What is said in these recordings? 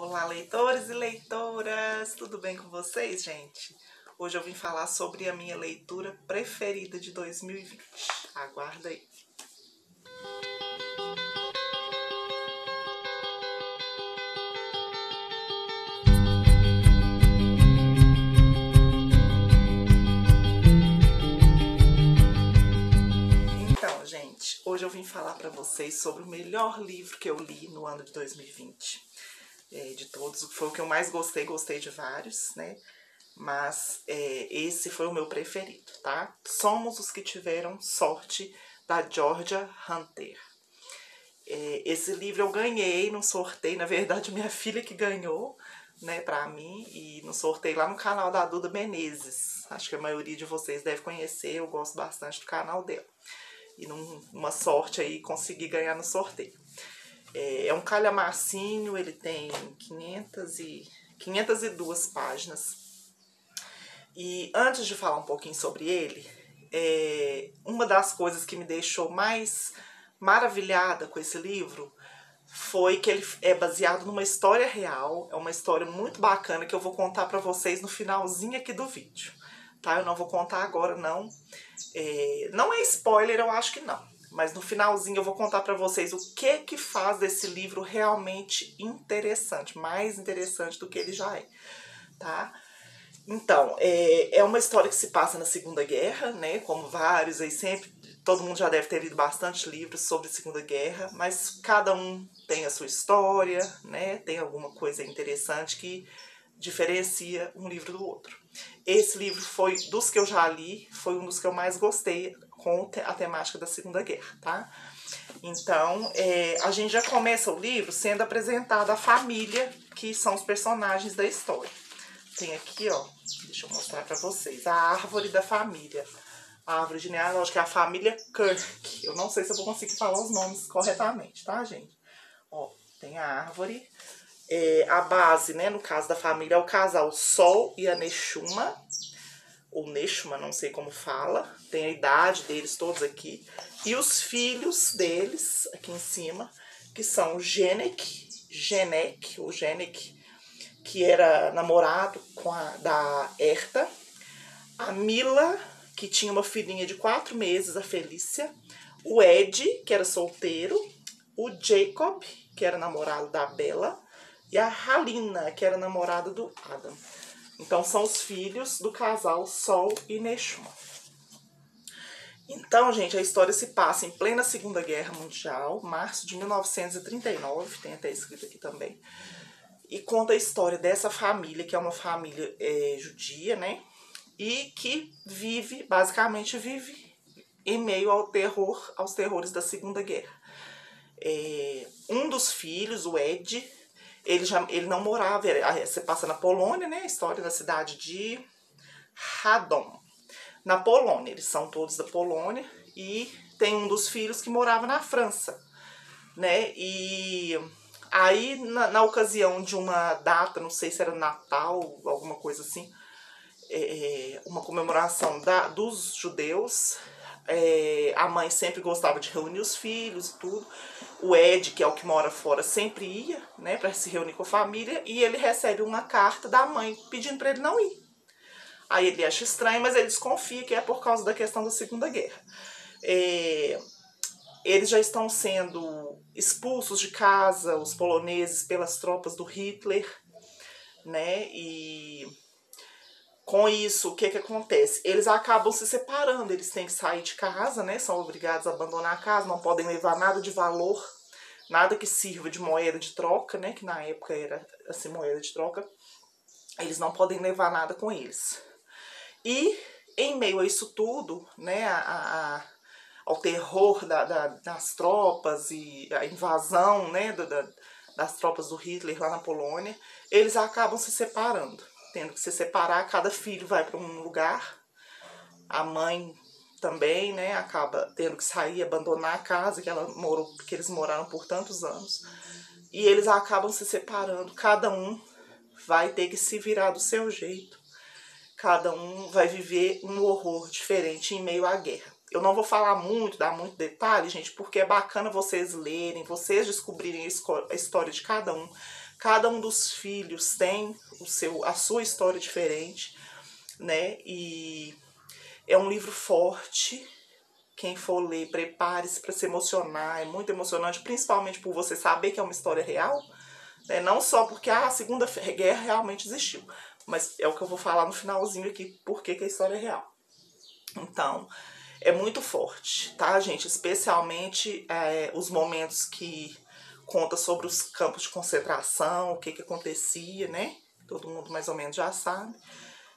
Olá, leitores e leitoras! Tudo bem com vocês, gente? Hoje eu vim falar sobre a minha leitura preferida de 2020. Aguarda aí! Então, gente, hoje eu vim falar para vocês sobre o melhor livro que eu li no ano de 2020. De todos, foi o que eu mais gostei de vários, né? Mas esse foi o meu preferido, tá? Somos os que tiveram sorte, da Georgia Hunter. Esse livro eu ganhei num sorteio, na verdade minha filha que ganhou, né, pra mim, e no sorteio lá no canal da Duda Menezes. Acho que a maioria de vocês deve conhecer, eu gosto bastante do canal dela. E numa sorte aí consegui ganhar no sorteio. É um calhamacinho, ele tem 502 páginas. E antes de falar um pouquinho sobre ele, uma das coisas que me deixou mais maravilhada com esse livro foi que ele é baseado numa história real. É uma história muito bacana que eu vou contar pra vocês no finalzinho aqui do vídeo, tá? Eu não vou contar agora, não. Não é spoiler, eu acho que não. Mas no finalzinho eu vou contar pra vocês o que faz desse livro realmente interessante. Mais interessante do que ele já é, tá? Então, é uma história que se passa na Segunda Guerra, né? Como vários aí sempre, todo mundo já deve ter lido bastante livros sobre a Segunda Guerra, mas cada um tem a sua história, né? Tem alguma coisa interessante que diferencia um livro do outro. Esse livro foi, dos que eu já li, foi um dos que eu mais gostei com a temática da Segunda Guerra, tá? Então, a gente já começa o livro sendo apresentada a família, que são os personagens da história. Tem aqui, ó, deixa eu mostrar pra vocês, a árvore da família. A árvore genealógica é a família Kirk. Eu não sei se eu vou conseguir falar os nomes corretamente, tá, gente? Ó, tem a árvore. A base, né, no caso da família, é o casal Sol e a Neshuma. Ou Neshuma, não sei como fala. Tem a idade deles todos aqui. E os filhos deles, aqui em cima, que são o Genek, que era namorado da Herta. A Mila, que tinha uma filhinha de 4 meses, a Felícia. O Ed, que era solteiro. O Jacob, que era namorado da Bella. E a Halina, que era namorada do Adam. Então, são os filhos do casal Sol e Neshuma. Então, gente, a história se passa em plena Segunda Guerra Mundial, março de 1939, tem até escrito aqui também. E conta a história dessa família, que é uma família judia, né? E que basicamente vive em meio ao terror, aos terrores da Segunda Guerra. Um dos filhos, o Ed, ele não morava, você passa na Polônia, né? A história da cidade de Radom, na Polônia. Eles são todos da Polônia e tem um dos filhos que morava na França, né? E aí, na ocasião de uma data, não sei se era Natal, alguma coisa assim, uma comemoração dos judeus, a mãe sempre gostava de reunir os filhos e tudo. O Ed, que é o que mora fora, sempre ia, né, para se reunir com a família, e ele recebe uma carta da mãe pedindo para ele não ir. Aí ele acha estranho, mas ele desconfia que é por causa da questão da Segunda Guerra. Eles já estão sendo expulsos de casa, os poloneses, pelas tropas do Hitler, né? E com isso, o que acontece? Eles acabam se separando, eles têm que sair de casa, né? São obrigados a abandonar a casa, não podem levar nada de valor, nada que sirva de moeda de troca, né? Que na época era assim, moeda de troca. Eles não podem levar nada com eles. E em meio a isso tudo, né? Ao terror das tropas e a invasão, né, das tropas do Hitler lá na Polônia, eles acabam se separando. Tendo que se separar, cada filho vai para um lugar. A mãe também, né, acaba tendo que sair, abandonar a casa que eles moraram por tantos anos. E eles acabam se separando. Cada um vai ter que se virar do seu jeito. Cada um vai viver um horror diferente em meio à guerra. Eu não vou falar muito, dar muito detalhe, gente, porque é bacana vocês lerem, vocês descobrirem a história de cada um, Cada um dos filhos tem a sua história diferente, né? E é um livro forte. Quem for ler, prepare-se para se emocionar. É muito emocionante, principalmente por você saber que é uma história real, né? Não só porque a Segunda Guerra realmente existiu, mas é o que eu vou falar no finalzinho aqui, porque que a história é real. Então, é muito forte, tá, gente? Especialmente os momentos que conta sobre os campos de concentração, o que acontecia, né? Todo mundo mais ou menos já sabe.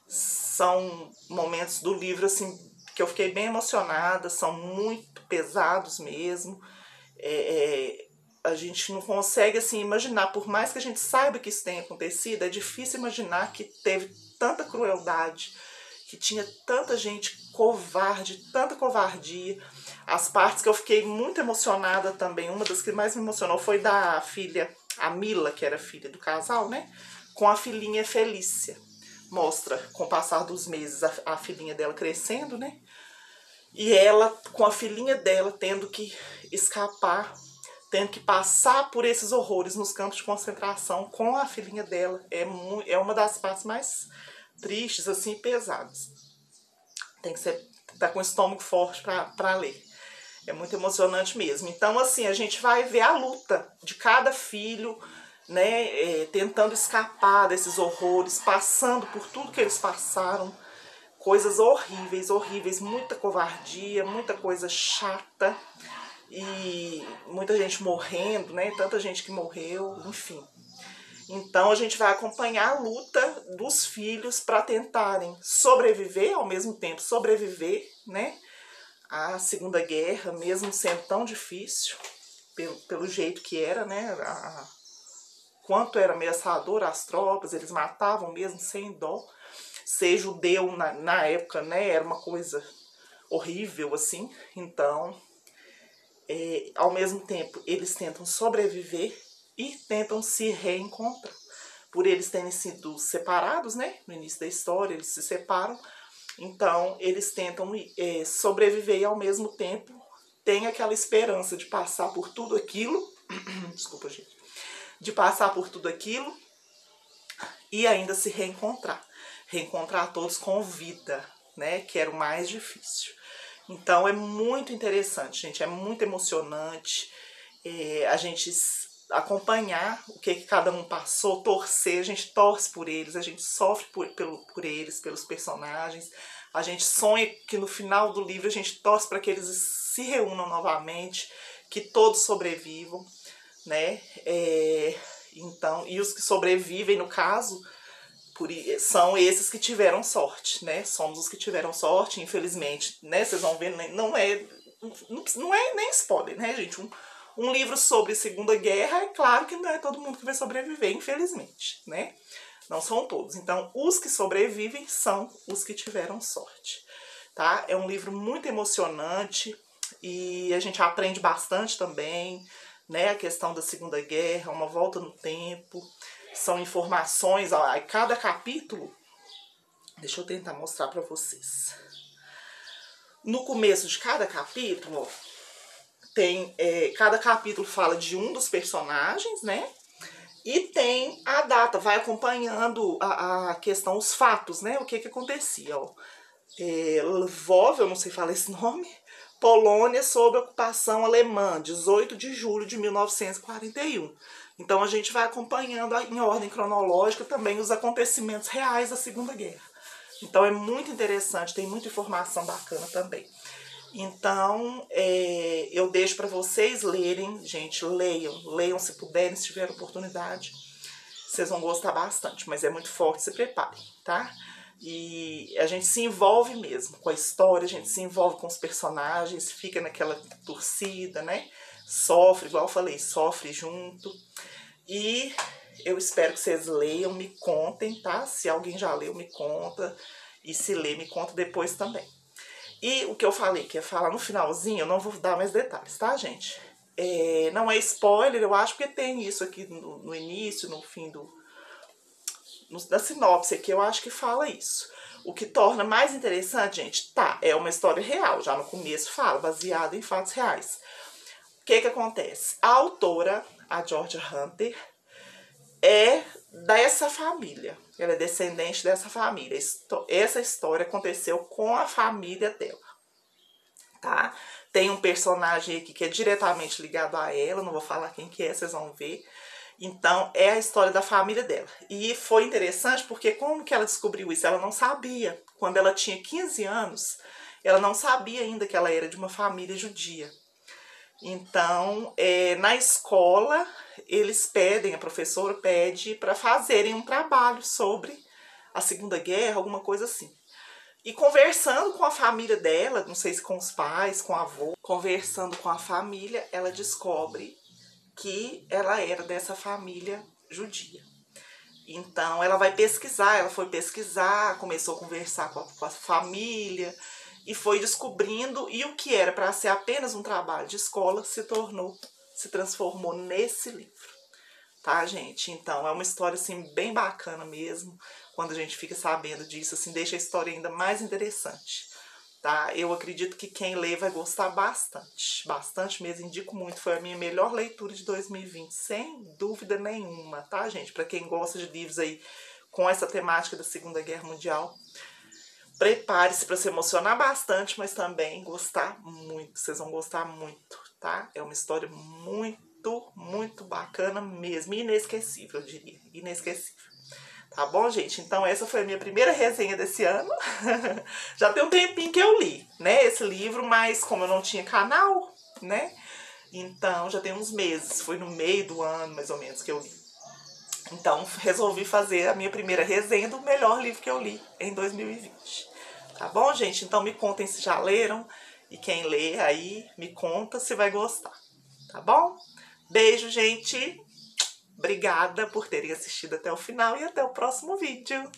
São momentos do livro, assim, que eu fiquei bem emocionada, são muito pesados mesmo. A gente não consegue, assim, imaginar, por mais que a gente saiba que isso tenha acontecido, é difícil imaginar que teve tanta crueldade, que tinha tanta gente covarde, tanta covardia. As partes que eu fiquei muito emocionada também, uma das que mais me emocionou foi da filha, a Mila, que era filha do casal, né? Com a filhinha Felícia. Mostra, com o passar dos meses, a filhinha dela crescendo, né? E ela, com a filhinha dela, tendo que escapar, tendo que passar por esses horrores nos campos de concentração com a filhinha dela. É uma das partes mais tristes, assim, pesadas. Tem que ser, tá com o estômago forte para ler. É muito emocionante mesmo. Então, assim, a gente vai ver a luta de cada filho, né, tentando escapar desses horrores, passando por tudo que eles passaram. Coisas horríveis, horríveis, muita covardia, muita coisa chata e muita gente morrendo, né? Tanta gente que morreu, enfim. Então a gente vai acompanhar a luta dos filhos para tentarem sobreviver, ao mesmo tempo sobreviver, né? À Segunda Guerra, mesmo sendo tão difícil, pelo jeito que era, né? Quanto era ameaçador as tropas, eles matavam mesmo sem dó. Ser judeu na época, né, era uma coisa horrível, assim. Então, ao mesmo tempo, eles tentam sobreviver e tentam se reencontrar. Por eles terem sido separados, né, no início da história, eles se separam. Então, eles tentam sobreviver e, ao mesmo tempo, tem aquela esperança de passar por tudo aquilo. Desculpa, gente. De passar por tudo aquilo e ainda se reencontrar. Reencontrar todos com vida, né? Que era o mais difícil. Então é muito interessante, gente. É muito emocionante. A gente acompanhar o que cada um passou, torcer, a gente torce por eles, a gente sofre por eles, pelos personagens. A gente sonha que no final do livro a gente torce para que eles se reúnam novamente, que todos sobrevivam, né? Então, e os que sobrevivem, no caso, são esses que tiveram sorte, né? Somos os que tiveram sorte, infelizmente, né? Vocês vão ver, não é nem spoiler, né, gente? Um livro sobre Segunda Guerra, é claro que não é todo mundo que vai sobreviver, infelizmente, né? Não são todos. Então, os que sobrevivem são os que tiveram sorte, tá? É um livro muito emocionante e a gente aprende bastante também, né? A questão da Segunda Guerra, uma volta no tempo. São informações, ó, cada capítulo, deixa eu tentar mostrar para vocês. No começo de cada capítulo, tem cada capítulo fala de um dos personagens, né? E tem a data, vai acompanhando a questão, os fatos, né? O que acontecia, ó. Lvov, eu não sei falar esse nome, Polônia sob ocupação alemã, 18 de julho de 1941. Então a gente vai acompanhando em ordem cronológica também os acontecimentos reais da Segunda Guerra. Então é muito interessante, tem muita informação bacana também. Então eu deixo para vocês lerem, gente, leiam se puderem, se tiver oportunidade. Vocês vão gostar bastante, mas é muito forte, se preparem, tá? E a gente se envolve mesmo com a história, a gente se envolve com os personagens, fica naquela torcida, né? Sofre, igual eu falei, sofre junto. E eu espero que vocês leiam, me contem, tá? Se alguém já leu, me conta. E se ler, me conta depois também. E o que eu falei, que ia falar no finalzinho, eu não vou dar mais detalhes, tá, gente? Não é spoiler, eu acho, porque tem isso aqui no início, no fim da sinopse aqui, eu acho que fala isso. O que torna mais interessante, gente, é uma história real, já no começo fala, baseada em fatos reais. O que acontece? A autora, a Georgia Hunter, é dessa família. Ela é descendente dessa família. Essa história aconteceu com a família dela, tá? Tem um personagem aqui que é diretamente ligado a ela, não vou falar quem que é, vocês vão ver. Então, é a história da família dela. E foi interessante porque como que ela descobriu isso? Ela não sabia. Quando ela tinha 15 anos, ela não sabia ainda que ela era de uma família judia. Então, na escola, eles pedem, a professora pede para fazerem um trabalho sobre a Segunda Guerra, alguma coisa assim. E conversando com a família dela, não sei se com os pais, com a avó, conversando com a família, ela descobre que ela era dessa família judia. Então ela vai pesquisar, ela foi pesquisar, começou a conversar com a família e foi descobrindo, e o que era para ser apenas um trabalho de escola se transformou nesse livro. Tá, gente? Então é uma história assim bem bacana mesmo. Quando a gente fica sabendo disso, assim, deixa a história ainda mais interessante. Tá? Eu acredito que quem lê vai gostar bastante. Bastante mesmo, indico muito. Foi a minha melhor leitura de 2020, sem dúvida nenhuma, tá, gente? Para quem gosta de livros aí com essa temática da Segunda Guerra Mundial, prepare-se para se emocionar bastante, mas também gostar muito. Vocês vão gostar muito, tá? É uma história muito bacana mesmo. Inesquecível, eu diria. Inesquecível. Tá bom, gente? Então essa foi a minha primeira resenha desse ano. Já tem um tempinho que eu li, né, esse livro, mas como eu não tinha canal, né, então já tem uns meses. Foi no meio do ano, mais ou menos, que eu li. Então resolvi fazer a minha primeira resenha do melhor livro que eu li em 2020. Tá bom, gente? Então me contem se já leram. E quem lê aí, me conta se vai gostar. Tá bom? Beijo, gente! Obrigada por terem assistido até o final e até o próximo vídeo.